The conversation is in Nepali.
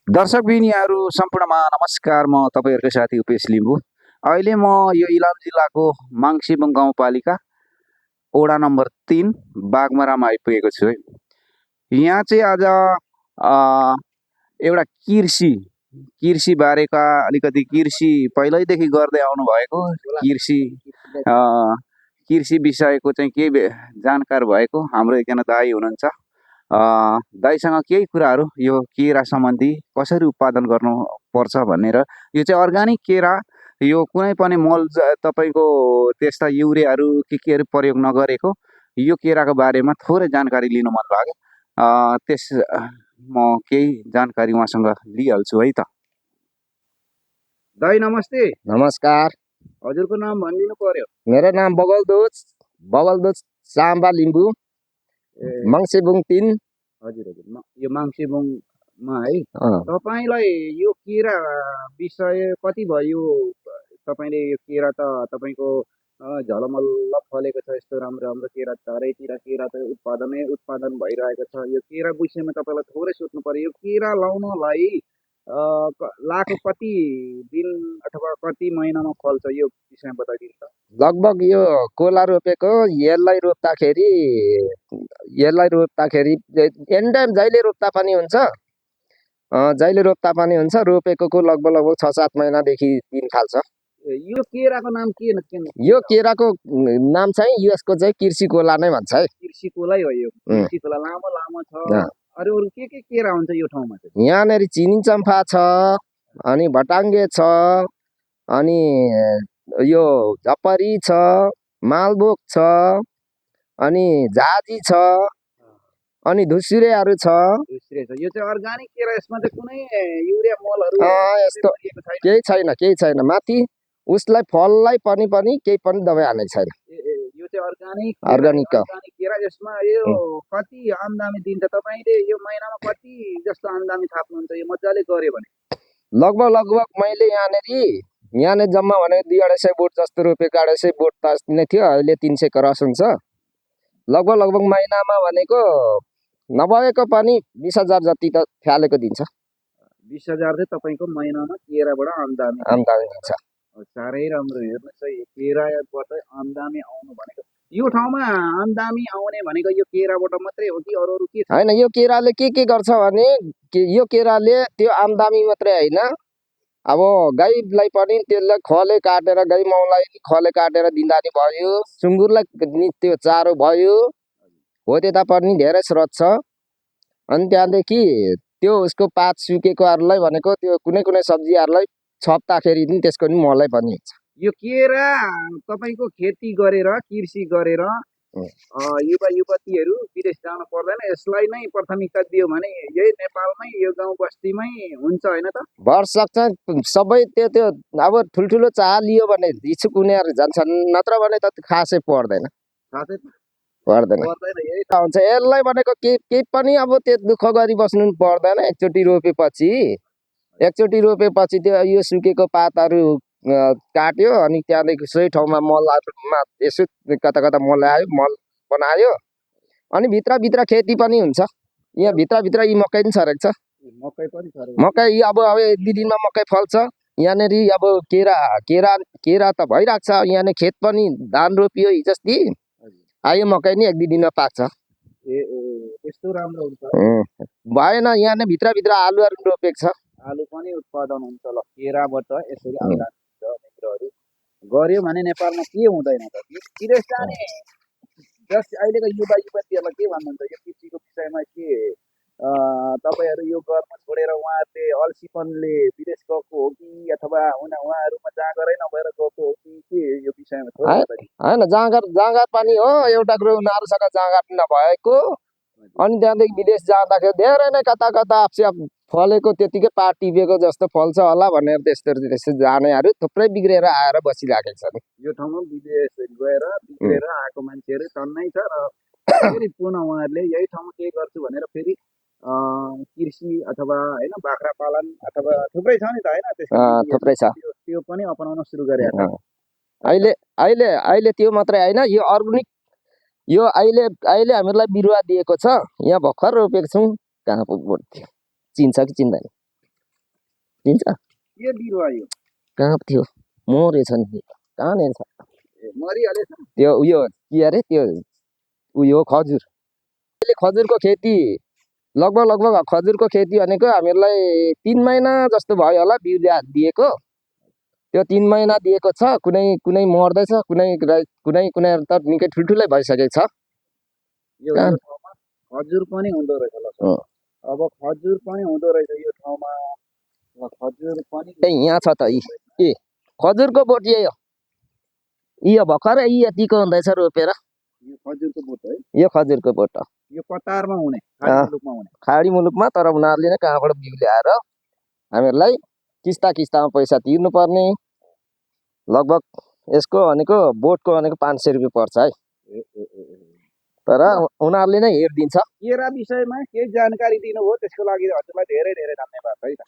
दर्शकबिनीहरू सम्पूर्णमा नमस्कार। म तपाईँहरूको साथी उपेश लिम्बू। अहिले म यो इलाम जिल्लाको माङसिबुङ गाउँपालिका वडा नम्बर 3 बागमरामा आइपुगेको छु है। यहाँ चाहिँ आज एउटा कृषि बारेका अलिकति कृषि पहिल्यैदेखि गर्दै आउनुभएको कृषि विषयको चाहिँ केही जानकार भएको हाम्रो एकजना दाइ हुनुहुन्छ। दाइसँग केही कुराहरू यो केरा सम्बन्धी कसरी उत्पादन गर्नुपर्छ भनेर, यो चाहिँ अर्ग्यानिक केरा, यो कुनै पनि मल तपाईँको त्यस्ता युरियाहरू केहरू प्रयोग नगरेको यो केराको बारेमा थोरै जानकारी लिनु मन लाग्यो। म केही जानकारी उहाँसँग लिइहाल्छु है त। दाइ नमस्ते। नमस्कार। हजुरको नाम भनिदिनु पर्यो। मेरो नाम बगलदोज साम्बा लिम्बू, माङसिबुङ 3। हजुर, यो माङसिबुङमा है। तपाईँलाई यो केरा विषय कति भयो? तपाईँले यो केरा त तपाईँको झलमल्ल फलेको छ, यस्तो राम्रो राम्रो केरा, चारैतिर केरा त उत्पादन भइरहेको छ। यो केरा विषयमा तपाईँलाई थोरै सोध्नु पर्यो। यो केरा लाउनलाई लाएको कति दिन अथवा कति महिनामा फल्छ, यो विषयमा बताइदिनु त। लगभग यो कोला रोपेको यसलाई रोप्दाखेरि एनी टाइम जहिले रोप्दा पनि हुन्छ। रोपेको लगभग 6-7 महिनादेखि दिन थाल्छ। यो केराको नाम के? यो केराको नाम चाहिँ यसको चाहिँ कृषि कोला नै भन्छ है। कृषि कोलै हो यो। कृषि कोला लामो लामो छ। अरू के केरा हुन्छ यो ठाउँमा चाहिँ? यहाँनेरि चिनी चम्पा छ, अनि भटाङ्गे छ, अनि यो झपरी छ, मालभोग छ, अनि झाजी छ, अनि धुस्रेहरू छ। यो चाहिँ अर्ग्यानिक केरा, यसमा चाहिँ कुनै युरिया मलहरू यस्तो केही छैन। माथि उसलाई फललाई पनि केही पनि दबाई हालेको छैन। यो चाहिँ अर्ग्यानिक केरा। यसमा यो कति आमदानी दिन्छ? तपाईँले यो महिनामा कति जस्तो आमदानी थाप्नुहुन्छ यो मजाले गर्यो भने? लगभग मैले यहाँनिर जम्मा भने 200-250 बोट जस्तो रोपेको, 250 बोट त नै थियो, अहिले 300 क्रस हुन्छ। लगभग महिनामा भनेको नभएको पनि 20,000 जति त फ्यालेको दिन्छ। 20,000 चाहिँ तपाईँको महिनामा केराबाट आमदानी दिन्छ। साह्रै राम्रो। हेर्नुहोस् है, केराबाट आमदानी आउनु भनेको, यो ठाउँमा आमदानी आउने भनेको यो केराबाट मात्रै हो कि अरू के होइन? यो केराले के गर्छ भने यो केराले त्यो आमदानी मात्रै होइन, अब गाईलाई पनि त्यसलाई खले काटेर, गाई माउलाई खले काटेर दिँदा नि भयो, सुँगुरलाई त्यो चारो भयो, हो त्यता पनि धेरै स्रोत छ। अनि त्यहाँदेखि त्यो उसको पात सुकेकोहरूलाई भनेको त्यो कुनै सब्जीहरूलाई छप्दाखेरि नि त्यसको नि मलै पनि हुन्छ। यो केरा तपाईँको खेती गरेर, कृषि गरेर युवा युवतीहरू विदेश जानु पर्दैन? यसलाई नै प्राथमिकता दियो भने यही नेपालमै, यो गाउँ बस्तीमै हुन्छ होइन त? भर सक्छ सबै। त्यो अब ठुल्ठुलो चाह लियो भने इच्छुक उनीहरू जान्छन्, नत्र भने त खासै पर्दैन। यसलाई भनेको केही पनि अब त्यो दुःख गरी बस्नु पर्दैन। एकचोटि रोपेपछि त्यो यो सुकेको पातहरू काट्यो, अनि त्यहाँदेखि सोही ठाउँमा मलमा यसो कता मल आयो, मल बनायो, अनि भित्र खेती पनि हुन्छ। यहाँ भित्र यी मकै पनि छरेको छ। मकै अब 1-2 दिनमा मकै फल्छ। यहाँनिर अब केरा त भइरहेको छ। यहाँनिर खेत पनि धान रोपियो हिजोस्ति, आयो मकै नि 1-2 दिनमा पाक्छ। यस्तो राम्रो हुन्छ भएन? यहाँ भित्र आलुहरू रोपेको छ। आलु पनि उत्पादन हुन्छ। ल, केराबाट यसरी आमदानी गर्यो भने नेपालमा के हुँदैन त? विदेश जाने अहिलेको युवा युवतीहरूलाई के भन्नुहुन्छ यो कृषिको विषयमा? के तपाईँहरू यो गर्न छोडेर उहाँहरूले अल्छीपनले विदेश गएको हो कि, अथवा उहाँहरूमा जाँगरै नभएर गएको हो कि यो विषयमा? होइन, जाँगर पनि हो एउटा कुरो, उनीहरूसँग जाँगर नभएको। अनि त्यहाँदेखि विदेश जाँदाखेरि धेरै नै कता फलेको त्यतिकै पात टिपेको जस्तो फल्छ होला भनेर त्यस्तो जानेहरू थुप्रै बिग्रेर आएर बसिरहेको छन्। यो ठाउँमा विदेश गएर बिग्रेर आएको मान्छेहरू टन्नै छ। र फेरि पुनः उहाँहरूले यही ठाउँमा के गर्छु भनेर फेरि कृषि अथवा होइन बाख्रा पालन अथवा थुप्रै छ नि त होइन? थुप्रै छ, त्यो पनि अपनाउन सुरु गरेको छ। अहिले त्यो मात्रै होइन, यो अर्ग्यानिक यो अहिले हामीलाई बिरुवा दिएको छ। यहाँ भर्खर रोपेको छौँ। कहाँ पुग्यो? चिन्छ कि चिन्दैन? दिन्छ के बिरुवा यो कहाँ थियो मरेछ नि कहाँनिर छ मरिहालेछ त्यो उयो के अरे त्यो उयो खजुर अहिले खजुरको खेती लगभग खजुरको खेती भनेको हामीहरूलाई 3 महिना जस्तो भयो होला बिउ दिएको त्यो 3 महिना दिएको छ कुनै कुनै मर्दैछ कुनै त निकै ठुल्ठुलै भइसकेको छ यो ठाउँमा खजुर पनि हुँदो रहेछ ल अब खजुर पनि हुँदो रहेछ यो ठाउँमा खजुर पनि यहाँ छ त ए खजुरको बोट यो भर्खरै यतिको हुँदैछ रोपेर यो खजुरको बोट है यो खजुरको बोट हो यो कतारमा हुने खाडी मुलुकमा तर उनीहरूले नै कहाँबाट बिउ ल्याएर हामीहरूलाई किस्तामा पैसा तिर्नुपर्ने लगभग यसको भनेको बोटको भनेको 500 रुपियाँ पर्छ है तर उनीहरूले नै हेरिदिन्छ केरा विषयमा केही जानकारी दिनुभयो त्यसको लागि हजुरलाई धेरै धेरै धन्यवाद है त